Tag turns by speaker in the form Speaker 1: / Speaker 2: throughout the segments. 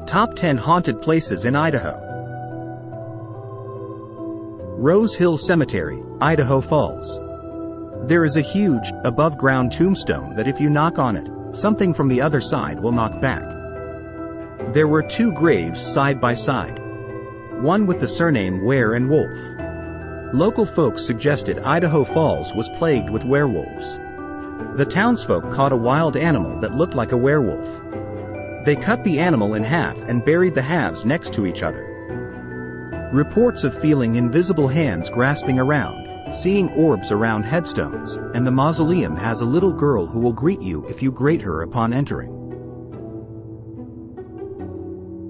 Speaker 1: Top 10 Haunted Places in Idaho. Rose Hill Cemetery, Idaho Falls. There is a huge, above-ground tombstone that if you knock on it, something from the other side will knock back. There were 2 graves side by side. One with the surname Were and Wolf. Local folks suggested Idaho Falls was plagued with werewolves. The townsfolk caught a wild animal that looked like a werewolf. They cut the animal in half and buried the halves next to each other. Reports of feeling invisible hands grasping around, seeing orbs around headstones, and the mausoleum has a little girl who will greet you if you greet her upon entering.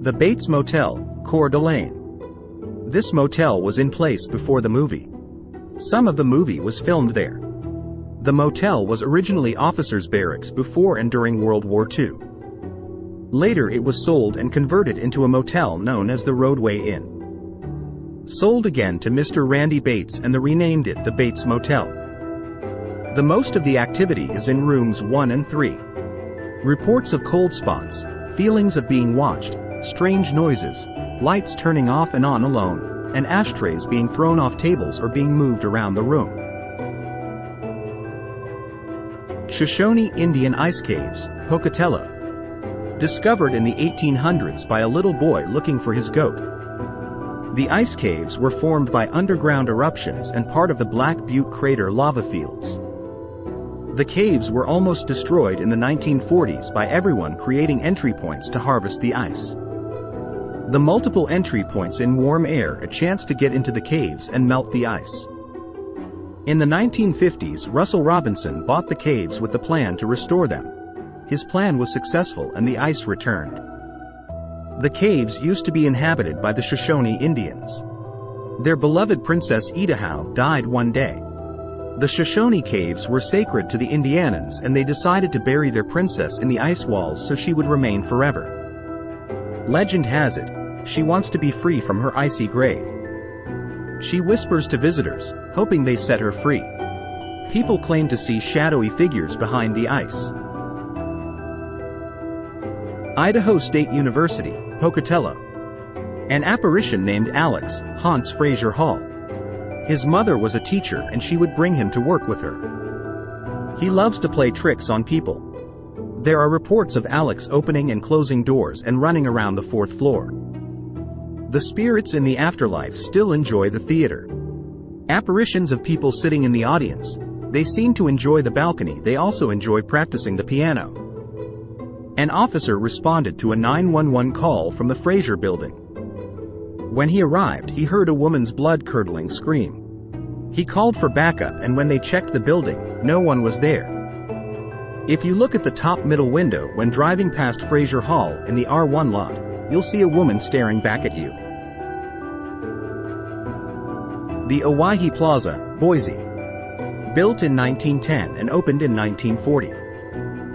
Speaker 1: The Bates Motel, Coeur d'Alene. This motel was in place before the movie. Some of the movie was filmed there. The motel was originally officers' barracks before and during World War II. Later it was sold and converted into a motel known as the Roadway Inn. Sold again to Mr. Randy Bates and renamed it the Bates Motel. The most of the activity is in rooms 1 and 3. Reports of cold spots, feelings of being watched, strange noises, lights turning off and on alone, and ashtrays being thrown off tables or being moved around the room. Shoshone Indian Ice Caves, Pocatello. Discovered in the 1800s by a little boy looking for his goat. The ice caves were formed by underground eruptions and part of the Black Butte crater lava fields. The caves were almost destroyed in the 1940s by everyone creating entry points to harvest the ice. The multiple entry points in warm air a chance to get into the caves and melt the ice. In the 1950s, Russell Robinson bought the caves with the plan to restore them. His plan was successful and the ice returned. The caves used to be inhabited by the Shoshone Indians. Their beloved Princess Idaho died one day. The Shoshone caves were sacred to the Indianans and they decided to bury their princess in the ice walls so she would remain forever. Legend has it, she wants to be free from her icy grave. She whispers to visitors, hoping they set her free. People claim to see shadowy figures behind the ice. Idaho State University, Pocatello. An apparition named Alex haunts Fraser Hall. His mother was a teacher and she would bring him to work with her. He loves to play tricks on people. There are reports of Alex opening and closing doors and running around the 4th floor. The spirits in the afterlife still enjoy the theater. Apparitions of people sitting in the audience. They seem to enjoy the balcony. They also enjoy practicing the piano. An officer responded to a 911 call from the Fraser building. When he arrived, he heard a woman's blood-curdling scream. He called for backup and when they checked the building, no one was there. If you look at the top middle window when driving past Fraser Hall in the R1 lot, you'll see a woman staring back at you. The Owahi Plaza, Boise. Built in 1910 and opened in 1940.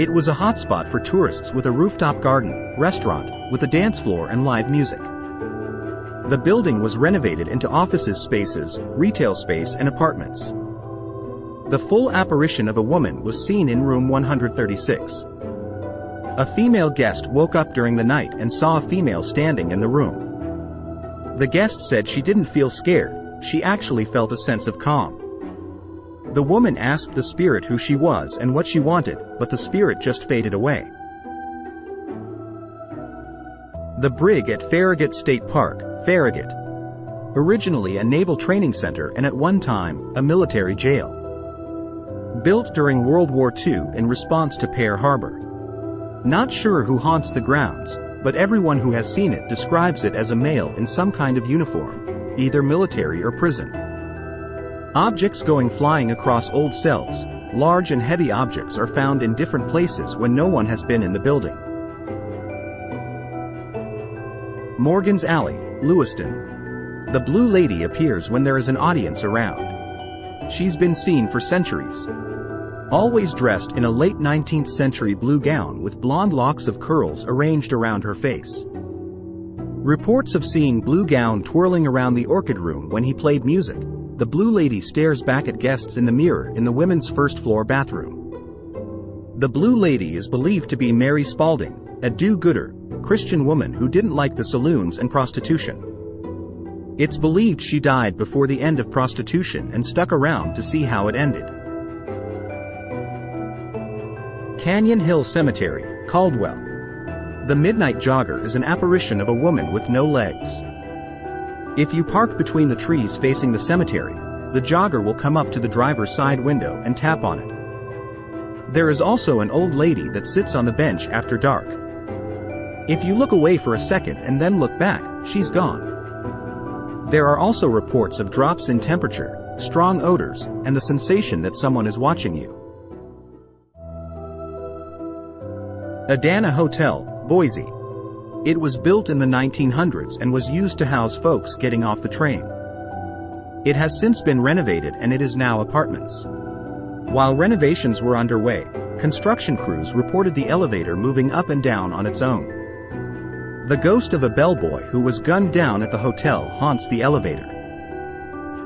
Speaker 1: It was a hotspot for tourists with a rooftop garden, restaurant, with a dance floor and live music. The building was renovated into offices spaces, retail space and apartments. The full apparition of a woman was seen in room 136. A female guest woke up during the night and saw a female standing in the room. The guest said she didn't feel scared, she actually felt a sense of calm. The woman asked the spirit who she was and what she wanted, but the spirit just faded away. The Brig at Farragut State Park, Farragut. Originally a naval training center and at one time, a military jail. Built during World War II in response to Pearl Harbor. Not sure who haunts the grounds, but everyone who has seen it describes it as a male in some kind of uniform, either military or prison. Objects going flying across old cells, large and heavy objects are found in different places when no one has been in the building. Morgan's Alley, Lewiston. The Blue Lady appears when there is an audience around. She's been seen for centuries. Always dressed in a late 19th century blue gown with blonde locks of curls arranged around her face. Reports of seeing Blue Gown twirling around the orchid room when he played music. The Blue Lady stares back at guests in the mirror in the women's first-floor bathroom. The Blue Lady is believed to be Mary Spalding, a do-gooder, Christian woman who didn't like the saloons and prostitution. It's believed she died before the end of prostitution and stuck around to see how it ended. Canyon Hill Cemetery, Caldwell. The Midnight Jogger is an apparition of a woman with no legs. If you park between the trees facing the cemetery, the jogger will come up to the driver's side window and tap on it. There is also an old lady that sits on the bench after dark. If you look away for a second and then look back, she's gone. There are also reports of drops in temperature, strong odors, and the sensation that someone is watching you. Idaho Hotel, Boise. It was built in the 1900s and was used to house folks getting off the train. It has since been renovated and it is now apartments. While renovations were underway, construction crews reported the elevator moving up and down on its own. The ghost of a bellboy who was gunned down at the hotel haunts the elevator.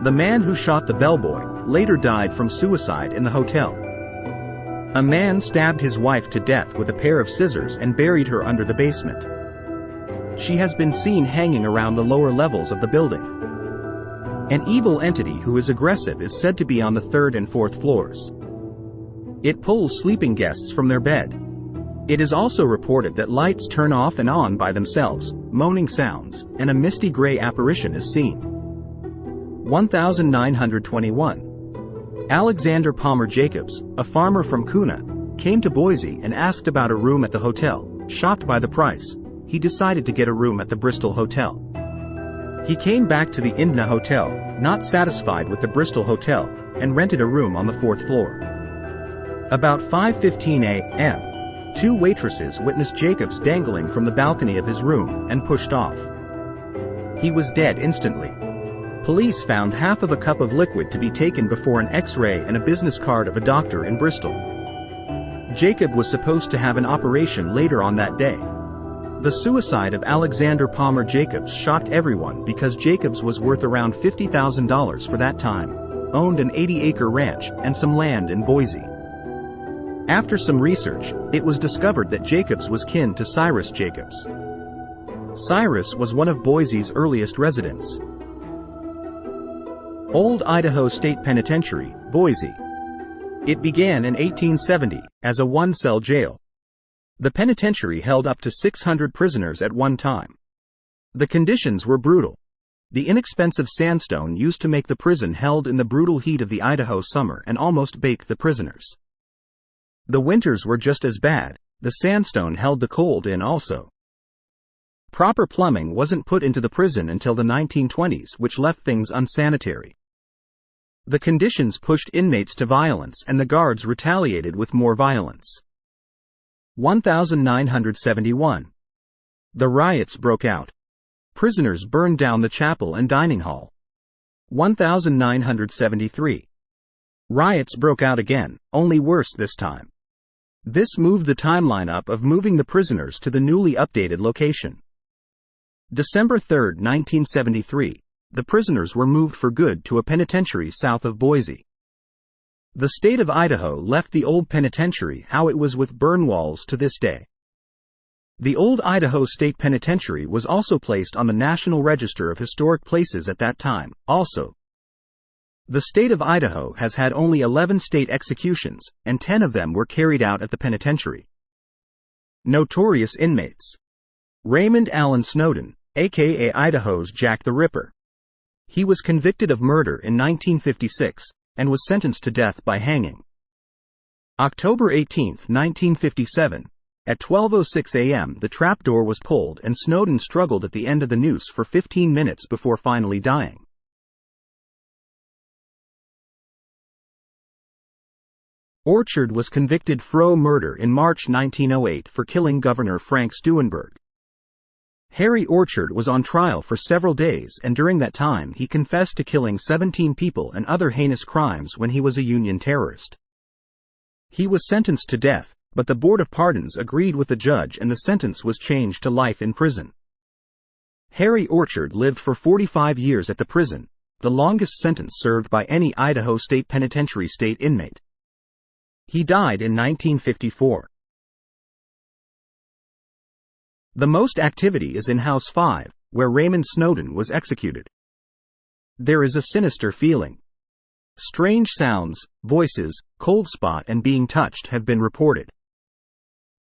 Speaker 1: The man who shot the bellboy later died from suicide in the hotel. A man stabbed his wife to death with a pair of scissors and buried her under the basement. She has been seen hanging around the lower levels of the building. An evil entity who is aggressive is said to be on the 3rd and 4th floors. It pulls sleeping guests from their bed. It is also reported that lights turn off and on by themselves, moaning sounds, and a misty gray apparition is seen. 1921. Alexander Palmer Jacobs, a farmer from Kuna, came to Boise and asked about a room at the hotel. Shocked by the price, he decided to get a room at the Bristol Hotel. He came back to the Indiana Hotel, not satisfied with the Bristol Hotel, and rented a room on the 4th floor. About 5:15 a.m., 2 waitresses witnessed Jacobs dangling from the balcony of his room and pushed off. He was dead instantly. Police found half of a cup of liquid to be taken before an X-ray and a business card of a doctor in Bristol. Jacob was supposed to have an operation later on that day. The suicide of Alexander Palmer Jacobs shocked everyone because Jacobs was worth around $50,000 for that time, owned an 80-acre ranch and some land in Boise. After some research, it was discovered that Jacobs was kin to Cyrus Jacobs. Cyrus was one of Boise's earliest residents. Old Idaho State Penitentiary, Boise. It began in 1870 as a one-cell jail. The penitentiary held up to 600 prisoners at one time. The conditions were brutal. The inexpensive sandstone used to make the prison held in the brutal heat of the Idaho summer and almost bake the prisoners. The winters were just as bad. The sandstone held the cold in also. Proper plumbing wasn't put into the prison until the 1920s, which left things unsanitary. The conditions pushed inmates to violence and the guards retaliated with more violence. 1971. The riots broke out. Prisoners burned down the chapel and dining hall. 1973. Riots broke out again, only worse this time. This moved the timeline up of moving the prisoners to the newly updated location. December 3, 1973. The prisoners were moved for good to a penitentiary south of Boise. The state of Idaho left the old penitentiary how it was with burn walls to this day. The old Idaho State Penitentiary was also placed on the National Register of Historic Places at that time, also. The state of Idaho has had only 11 state executions, and 10 of them were carried out at the penitentiary. Notorious inmates. Raymond Allen Snowden, aka Idaho's Jack the Ripper. He was convicted of murder in 1956, and was sentenced to death by hanging. October 18, 1957, at 12:06 a.m. the trapdoor was pulled and Snowden struggled at the end of the noose for 15 minutes before finally dying. Orchard was convicted for murder in March 1908 for killing Governor Frank Steunenberg. Harry Orchard was on trial for several days, and during that time he confessed to killing 17 people and other heinous crimes when he was a Union terrorist. He was sentenced to death, but the Board of Pardons agreed with the judge and the sentence was changed to life in prison. Harry Orchard lived for 45 years at the prison, the longest sentence served by any Idaho State Penitentiary state inmate. He died in 1954. The most activity is in House 5, where Raymond Snowden was executed. There is a sinister feeling. Strange sounds, voices, cold spot and being touched have been reported.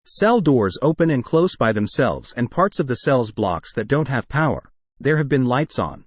Speaker 1: Cell doors open and close by themselves and parts of the cell's blocks that don't have power. There have been lights on.